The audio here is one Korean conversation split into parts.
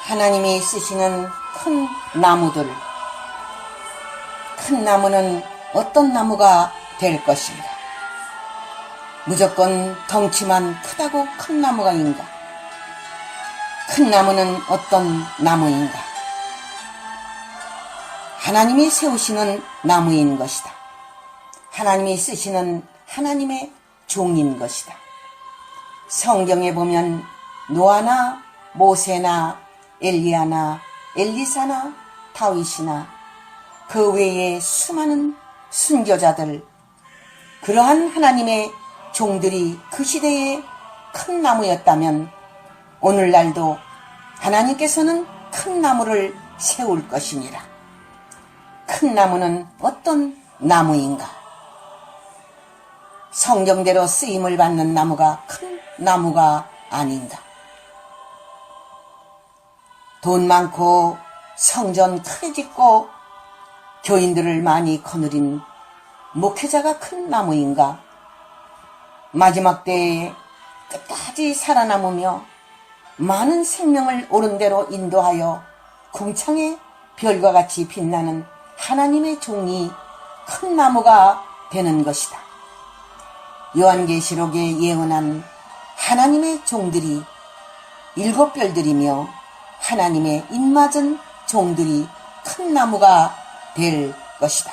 하나님이 쓰시는 큰 나무들, 큰 나무는 어떤 나무가 될 것인가? 무조건 덩치만 크다고 큰 나무가인가? 큰 나무는 어떤 나무인가? 하나님이 세우시는 나무인 것이다. 하나님이 쓰시는 하나님의 종인 것이다. 성경에 보면 노아나 모세나 엘리야나 엘리사나 다윗이나 그 외에 수많은 순교자들, 그러한 하나님의 종들이 그 시대에 큰 나무였다면 오늘날도 하나님께서는 큰 나무를 세울 것이니라. 큰 나무는 어떤 나무인가? 성경대로 쓰임을 받는 나무가 큰 나무가 아닌가? 돈 많고 성전 크게 짓고 교인들을 많이 거느린 목회자가 큰 나무인가? 마지막 때에 끝까지 살아남으며 많은 생명을 옳은 대로 인도하여 궁창의 별과 같이 빛나는 하나님의 종이 큰 나무가 되는 것이다. 요한계시록에 예언한 하나님의 종들이 일곱 별들이며 하나님의 입맞은 종들이 큰 나무가 될 것이다.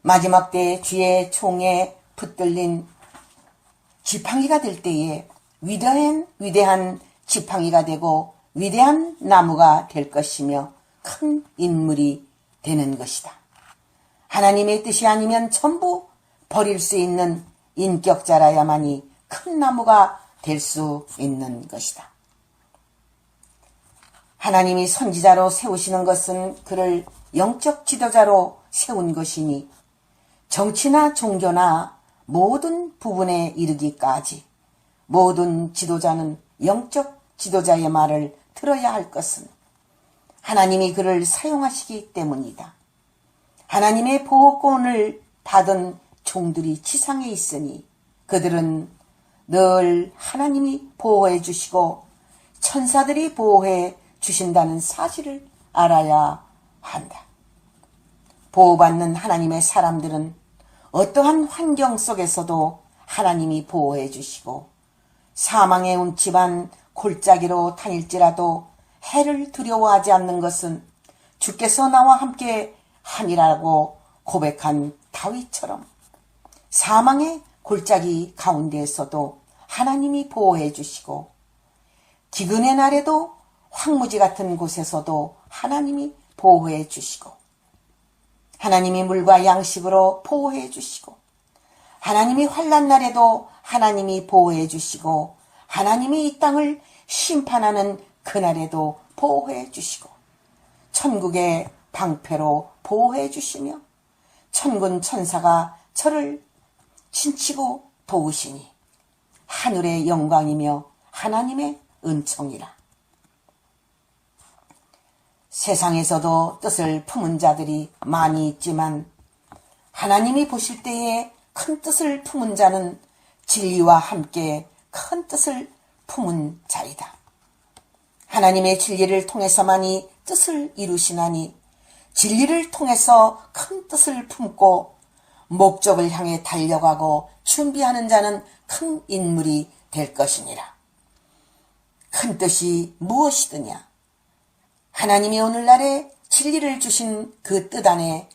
마지막 때 주의 총에 붙들린 지팡이가 될 때에 위대한 지팡이가 되고 위대한 나무가 될 것이며 큰 인물이 되는 것이다. 하나님의 뜻이 아니면 전부 버릴 수 있는 인격자라야만이 큰 나무가 될 수 있는 것이다. 하나님이 선지자로 세우시는 것은 그를 영적 지도자로 세운 것이니 정치나 종교나 모든 부분에 이르기까지 모든 지도자는 영적 지도자의 말을 들어야 할 것은 하나님이 그를 사용하시기 때문이다. 하나님의 보호권을 받은 종들이 지상에 있으니 그들은 늘 하나님이 보호해 주시고 천사들이 보호해 주신다는 사실을 알아야 한다. 보호받는 하나님의 사람들은 어떠한 환경 속에서도 하나님이 보호해 주시고 사망의 음침한 골짜기로 다닐지라도 해를 두려워하지 않는 것은 주께서 나와 함께 하니라고 고백한 다윗처럼 사망의 골짜기 가운데에서도 하나님이 보호해 주시고 기근의 날에도 황무지 같은 곳에서도 하나님이 보호해 주시고 하나님이 물과 양식으로 보호해 주시고 하나님이 환난 날에도 하나님이 보호해 주시고 하나님이 이 땅을 심판하는 그날에도 보호해 주시고 천국의 방패로 보호해 주시며 천군 천사가 저를 친치고 도우시니 하늘의 영광이며 하나님의 은총이라. 세상에서도 뜻을 품은 자들이 많이 있지만 하나님이 보실 때에 큰 뜻을 품은 자는 진리와 함께 큰 뜻을 품은 자이다. 하나님의 진리를 통해서만이 뜻을 이루시나니 진리를 통해서 큰 뜻을 품고 목적을 향해 달려가고 준비하는 자는 큰 인물이 될 것이니라. 큰 뜻이 무엇이더냐? 하나님이 오늘날에 진리를 주신 그 뜻 안에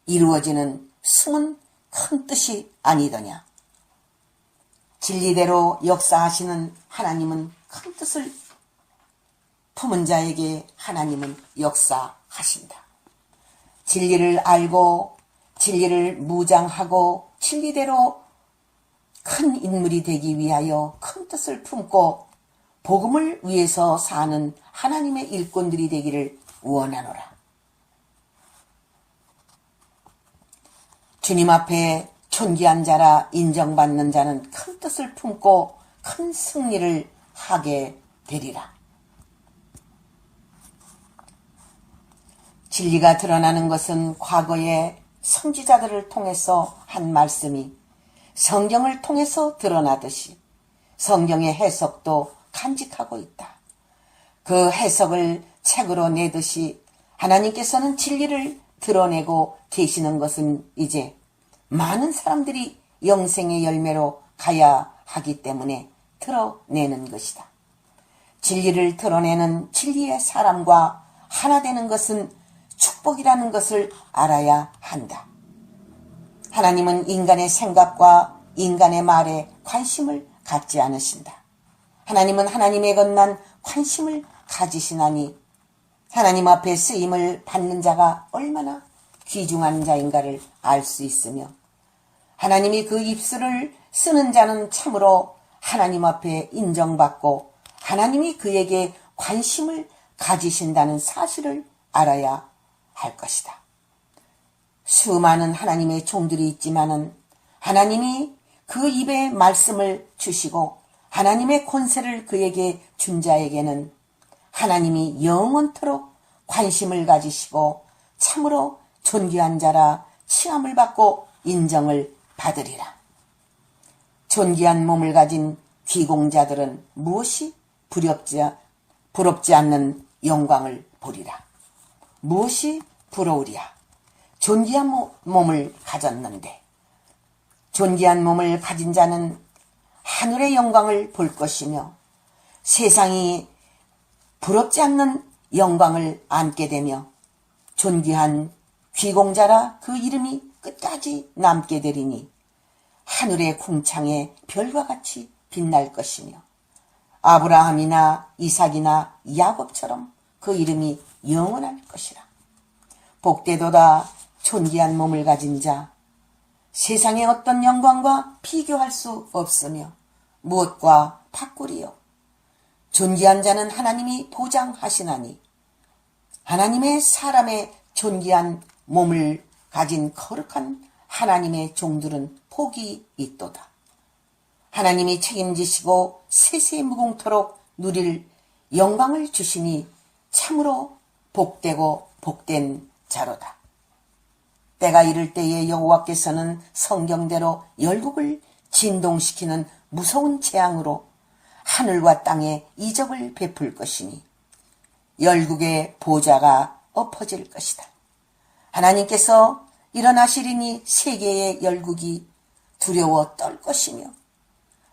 이루어지는 숨은 큰 뜻이 아니더냐? 진리대로 역사하시는 하나님은 큰 뜻을 품은 자에게 하나님은 역사하신다. 진리를 알고 진리를 무장하고 진리대로 큰 인물이 되기 위하여 큰 뜻을 품고 복음을 위해서 사는 하나님의 일꾼들이 되기를 원하노라. 주님 앞에 존귀한 자라 인정받는 자는 큰 뜻을 품고 큰 승리를 하게 되리라. 진리가 드러나는 것은 과거의 선지자들을 통해서 한 말씀이 성경을 통해서 드러나듯이 성경의 해석도 간직하고 있다. 그 해석을 책으로 내듯이 하나님께서는 진리를 드러내고 계시는 것은 이제 많은 사람들이 영생의 열매로 가야 하기 때문에 드러내는 것이다. 진리를 드러내는 진리의 사람과 하나 되는 것은 축복이라는 것을 알아야 한다. 하나님은 인간의 생각과 인간의 말에 관심을 갖지 않으신다. 하나님은 하나님의 것만 관심을 가지시나니 하나님 앞에 쓰임을 받는 자가 얼마나 귀중한 자인가를 알 수 있으며 하나님이 그 입술을 쓰는 자는 참으로 하나님 앞에 인정받고 하나님이 그에게 관심을 가지신다는 사실을 알아야 할 것이다. 수많은 하나님의 종들이 있지만은 하나님이 그 입에 말씀을 주시고 하나님의 권세를 그에게 준 자에게는 하나님이 영원토록 관심을 가지시고 참으로 존귀한 자라 칭함을 받고 인정을 받으리라. 존귀한 몸을 가진 귀공자들은 무엇이 부럽지 않는 영광을 보리라. 무엇이 부러우랴. 존귀한 몸을 가졌는데 존귀한 몸을 가진 자는 하늘의 영광을 볼 것이며 세상이 부럽지 않는 영광을 안게 되며 존귀한 귀공자라 그 이름이 끝까지 남게 되리니 하늘의 궁창에 별과 같이 빛날 것이며 아브라함이나 이삭이나 야곱처럼 그 이름이 영원할 것이라. 복되도다 존귀한 몸을 가진 자, 세상의 어떤 영광과 비교할 수 없으며 무엇과 바꾸리요. 존귀한 자는 하나님이 보장하시나니 하나님의 사람의 존귀한 몸을 가진 거룩한 하나님의 종들은 복이 있도다. 하나님이 책임지시고 세세무궁토록 누릴 영광을 주시니 참으로 복되고 복된 자로다. 때가 이를 때에 여호와께서는 성경대로 열국을 진동시키는 무서운 재앙으로 하늘과 땅에 이적을 베풀 것이니 열국의 보좌가 엎어질 것이다. 하나님께서 일어나시리니 세계의 열국이 두려워 떨 것이며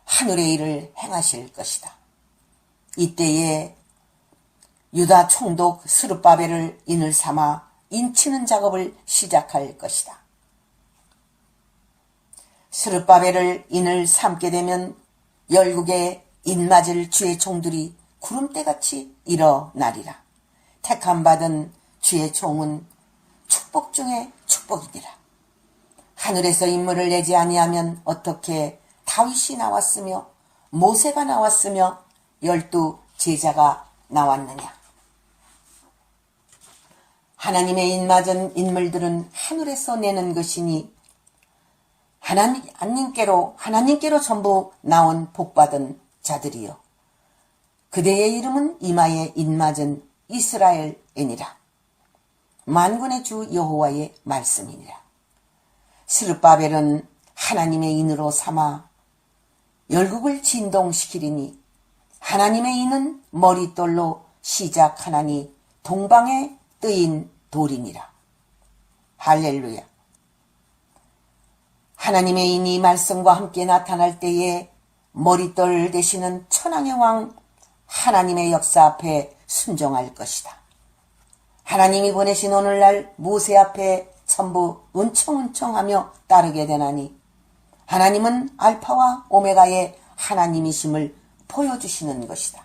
하늘의 일을 행하실 것이다. 이때에 유다 총독 스룹바벨을 인을 삼아 인치는 작업을 시작할 것이다. 스룹바벨을 인을 삼게 되면 열국에 인맞을 주의 종들이 구름대같이 일어나리라. 택함받은 주의 종은 축복 중에 축복이니라. 하늘에서 인물을 내지 아니하면 어떻게 다윗이 나왔으며 모세가 나왔으며 12 제자가 나왔느냐. 하나님의 인맞은 인물들은 하늘에서 내는 것이니 하나님께로 전부 나온 복받은 자들이요. 그대의 이름은 이마에 인맞은 이스라엘이니라. 만군의 주 여호와의 말씀이니라. 스룹바벨은 하나님의 인으로 삼아 열국을 진동시키리니 하나님의 인은 머릿돌로 시작하나니 동방에 뜨인 돌이니라. 할렐루야. 하나님의 인이 말씀과 함께 나타날 때에 머릿돌 되시는 천왕의 왕 하나님의 역사 앞에 순종할 것이다. 하나님이 보내신 오늘날 모세 앞에 전부 은총은총하며 따르게 되나니 하나님은 알파와 오메가의 하나님이심을 보여주시는 것이다.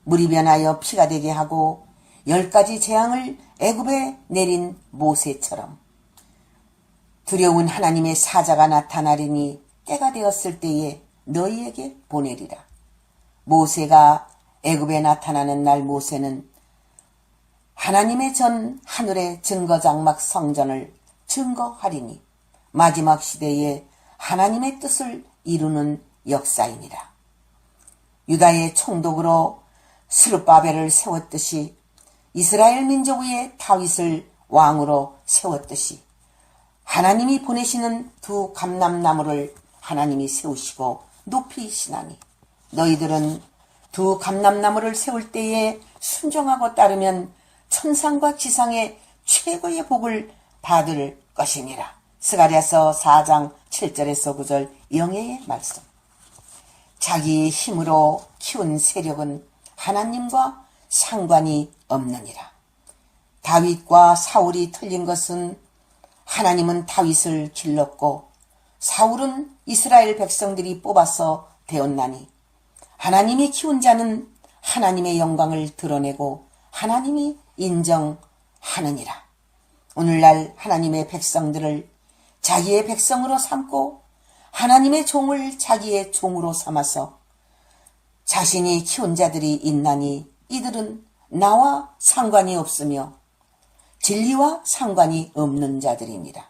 물이 변하여 피가 되게 하고 10가지 재앙을 애굽에 내린 모세처럼 두려운 하나님의 사자가 나타나리니 때가 되었을 때에 너희에게 보내리라. 모세가 애굽에 나타나는 날 모세는 하나님의 전 하늘의 증거장막 성전을 증거하리니 마지막 시대에 하나님의 뜻을 이루는 역사이니라. 유다의 총독으로 스룹바벨을 세웠듯이 이스라엘 민족 위에 다윗을 왕으로 세웠듯이 하나님이 보내시는 두 감람나무를 하나님이 세우시고 높이시나니 너희들은 두 감람나무를 세울 때에 순종하고 따르면 천상과 지상의 최고의 복을 받을 것이니라. 스가랴서 4장 7절에서 9절 영예의 말씀. 자기의 힘으로 키운 세력은 하나님과 상관이 없느니라. 다윗과 사울이 틀린 것은 하나님은 다윗을 길렀고 사울은 이스라엘 백성들이 뽑아서 되었나니 하나님이 키운 자는 하나님의 영광을 드러내고 하나님이 인정하느니라. 오늘날 하나님의 백성들을 자기의 백성으로 삼고 하나님의 종을 자기의 종으로 삼아서 자신이 키운 자들이 있나니 이들은 나와 상관이 없으며 진리와 상관이 없는 자들입니다.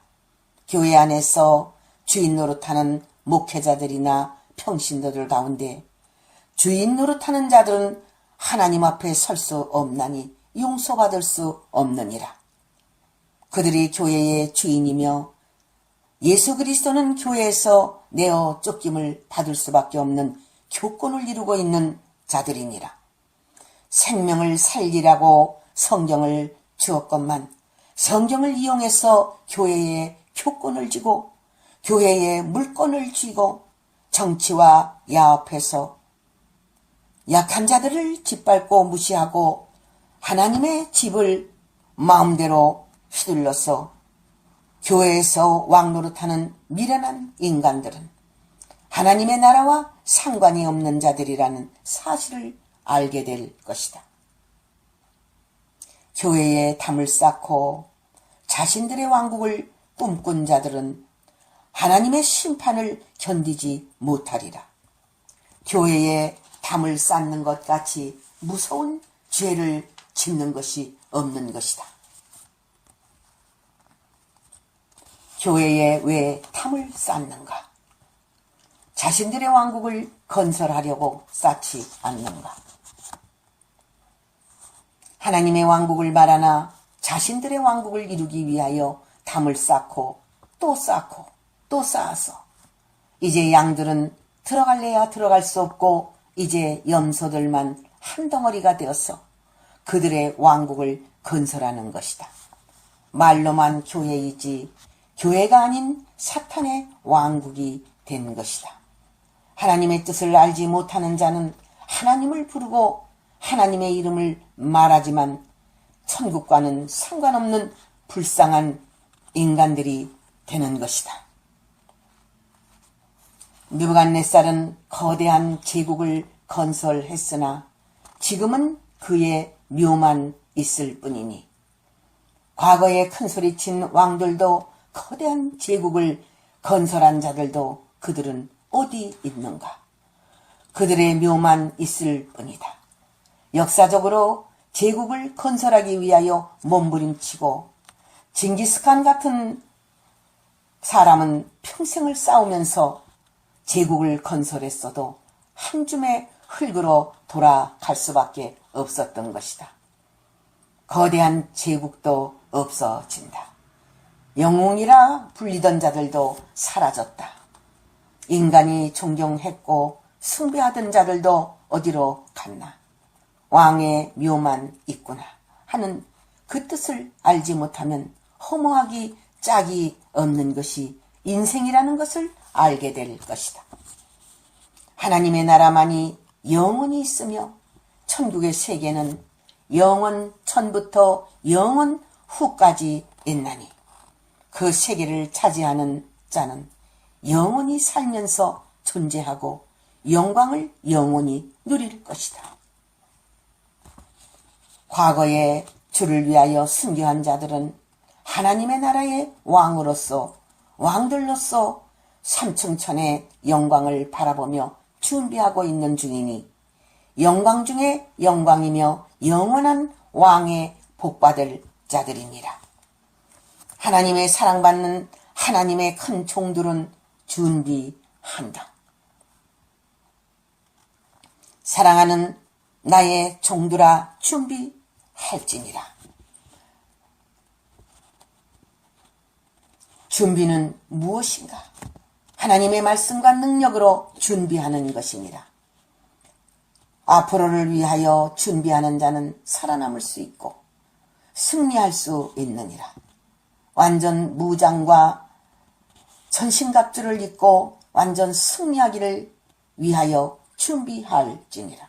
교회 안에서 주인 노릇하는 목회자들이나 평신도들 가운데 주인 노릇하는 자들은 하나님 앞에 설 수 없나니 용서받을 수 없느니라. 그들이 교회의 주인이며 예수 그리스도는 교회에서 내어 쫓김을 받을 수밖에 없는 교권을 이루고 있는 자들이니라. 생명을 살리라고 성경을 주었건만 성경을 이용해서 교회에 교권을 쥐고 교회에 물권을 쥐고 정치와 야합해서 약한 자들을 짓밟고 무시하고 하나님의 집을 마음대로 휘둘러서 교회에서 왕노릇하는 미련한 인간들은 하나님의 나라와 상관이 없는 자들이라는 사실을 알게 될 것이다. 교회에 담을 쌓고 자신들의 왕국을 꿈꾼 자들은 하나님의 심판을 견디지 못하리라. 교회에 담을 쌓는 것 같이 무서운 죄를 짓는 것이 없는 것이다. 교회에 왜 담을 쌓는가? 자신들의 왕국을 건설하려고 쌓지 않는가? 하나님의 왕국을 말하나 자신들의 왕국을 이루기 위하여 담을 쌓고 또 쌓고 또 쌓아서 이제 양들은 들어갈래야 들어갈 수 없고 이제 염소들만 한 덩어리가 되어서 그들의 왕국을 건설하는 것이다. 말로만 교회이지 교회가 아닌 사탄의 왕국이 된 것이다. 하나님의 뜻을 알지 못하는 자는 하나님을 부르고 하나님의 이름을 말하지만 천국과는 상관없는 불쌍한 인간들이 되는 것이다. 느부갓네살은 거대한 제국을 건설했으나 지금은 그의 묘만 있을 뿐이니 과거에 큰소리친 왕들도 거대한 제국을 건설한 자들도 그들은 어디 있는가? 그들의 묘만 있을 뿐이다. 역사적으로 제국을 건설하기 위하여 몸부림치고 징기스칸 같은 사람은 평생을 싸우면서 제국을 건설했어도 한 줌의 흙으로 돌아갈 수밖에 없었던 것이다. 거대한 제국도 없어진다. 영웅이라 불리던 자들도 사라졌다. 인간이 존경했고 숭배하던 자들도 어디로 갔나? 왕의 묘만 있구나 하는 그 뜻을 알지 못하면 허무하기 짝이 없는 것이 인생이라는 것을 알게 될 것이다. 하나님의 나라만이 영원히 있으며 천국의 세계는 영원 전부터 영원 후까지 있나니 그 세계를 차지하는 자는 영원히 살면서 존재하고 영광을 영원히 누릴 것이다. 과거에 주를 위하여 순교한 자들은 하나님의 나라의 왕으로서 왕들로서 삼층천의 영광을 바라보며 준비하고 있는 중이니 영광 중에 영광이며 영원한 왕의 복받을 자들이니라. 하나님의 사랑받는 하나님의 큰 종들은 준비한다. 사랑하는 나의 종들아 준비할지니라. 준비는 무엇인가? 하나님의 말씀과 능력으로 준비하는 것입니다. 앞으로를 위하여 준비하는 자는 살아남을 수 있고 승리할 수 있느니라. 완전 무장과 전신갑주를 입고 완전 승리하기를 위하여 준비할지니라.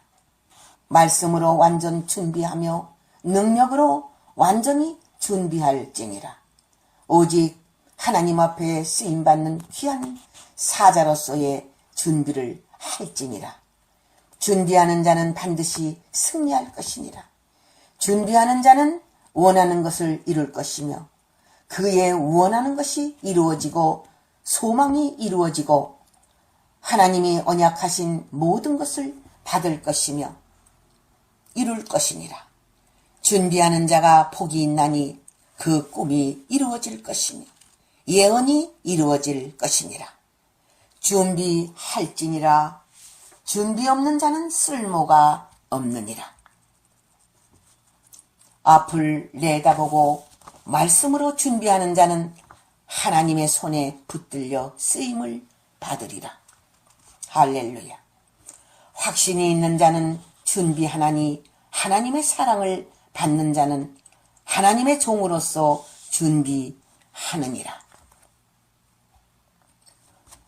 말씀으로 완전 준비하며 능력으로 완전히 준비할지니라. 오직 하나님 앞에 쓰임받는 귀한 사자로서의 준비를 할지니라. 준비하는 자는 반드시 승리할 것이니라. 준비하는 자는 원하는 것을 이룰 것이며 그의 원하는 것이 이루어지고 소망이 이루어지고 하나님이 언약하신 모든 것을 받을 것이며 이룰 것이니라. 준비하는 자가 복이 있나니 그 꿈이 이루어질 것이며 예언이 이루어질 것이니라. 준비할지니라. 준비 없는 자는 쓸모가 없느니라. 앞을 내다보고 말씀으로 준비하는 자는 하나님의 손에 붙들려 쓰임을 받으리라. 할렐루야. 확신이 있는 자는 준비하나니 하나님의 사랑을 받는 자는 하나님의 종으로서 준비하느니라.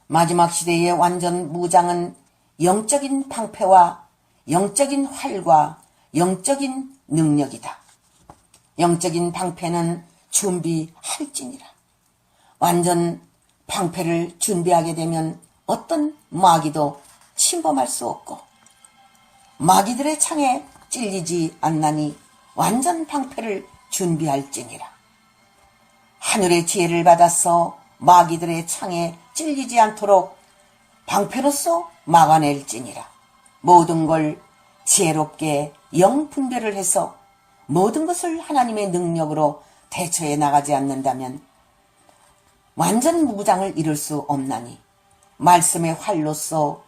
마지막 시대의 완전 무장은 영적인 방패와 영적인 활과 영적인 능력이다. 영적인 방패는 준비할지니라. 완전 방패를 준비하게 되면 어떤 마귀도 침범할 수 없고 마귀들의 창에 찔리지 않나니 완전 방패를 준비할지니라. 하늘의 지혜를 받아서 마귀들의 창에 찔리지 않도록 방패로서 막아낼지니라. 모든 걸 지혜롭게 영분별을 해서 모든 것을 하나님의 능력으로 대처해 나가지 않는다면 완전 무장을 이룰 수 없나니 말씀의 활로서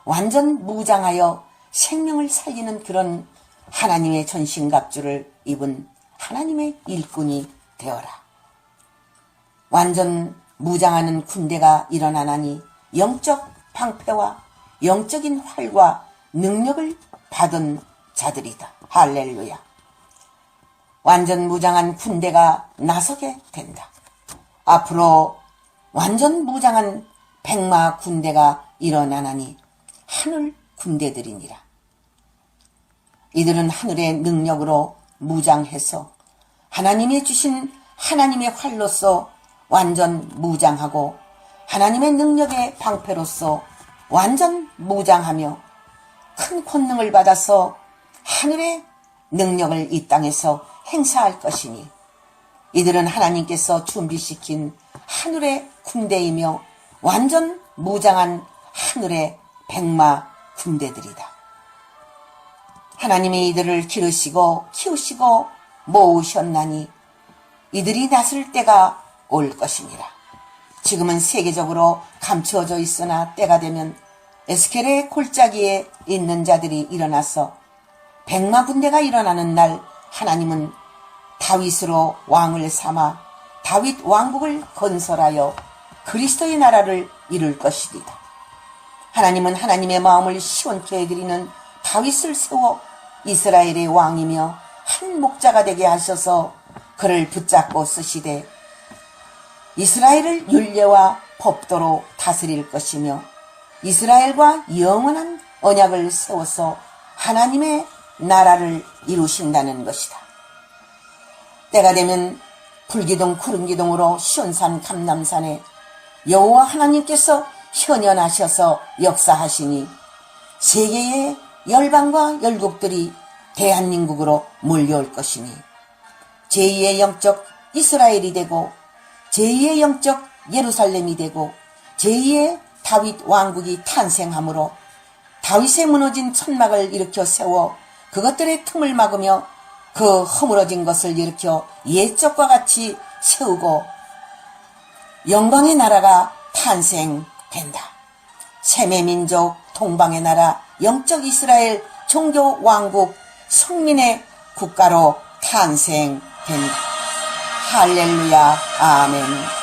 완전 무장하여 생명을 살리는 그런 하나님의 전신갑주를 입은 하나님의 일꾼이 되어라. 완전 무장하는 군대가 일어나나니 영적 방패와 영적인 활과 능력을 받은 자들이다. 할렐루야. 완전 무장한 군대가 나서게 된다. 앞으로 완전 무장한 백마 군대가 일어나나니 하늘 군대들이니라. 이들은 하늘의 능력으로 무장해서 하나님이 주신 하나님의 활로서 완전 무장하고 하나님의 능력의 방패로서 완전 무장하며 큰 권능을 받아서 하늘의 능력을 이 땅에서 행사할 것이니 이들은 하나님께서 준비시킨 하늘의 군대이며 완전 무장한 하늘의 백마 군대들이다. 하나님이 이들을 기르시고 키우시고 모으셨나니 이들이 나설 때가 올 것이니라. 지금은 세계적으로 감추어져 있으나 때가 되면 에스겔의 골짜기에 있는 자들이 일어나서 백마 군대가 일어나는 날 하나님은 다윗으로 왕을 삼아 다윗 왕국을 건설하여 그리스도의 나라를 이룰 것이리다. 하나님은 하나님의 마음을 시원케 해드리는 다윗을 세워 이스라엘의 왕이며 한 목자가 되게 하셔서 그를 붙잡고 쓰시되 이스라엘을 율례와 법도로 다스릴 것이며 이스라엘과 영원한 언약을 세워서 하나님의 나라를 이루신다는 것이다. 때가 되면 불기둥 구름기둥으로 시온산 감람산에 여호와 하나님께서 현현하셔서 역사하시니 세계의 열방과 열국들이 대한민국으로 몰려올 것이니 제2의 영적 이스라엘이 되고 제2의 영적 예루살렘이 되고 제2의 다윗 왕국이 탄생하므로 다윗의 무너진 천막을 일으켜 세워 그것들의 틈을 막으며 그 허물어진 것을 일으켜 옛적과 같이 세우고 영광의 나라가 탄생된다. 셈의 민족, 동방의 나라, 영적 이스라엘, 종교 왕국, 성민의 국가로 탄생된다. 할렐루야, 아멘.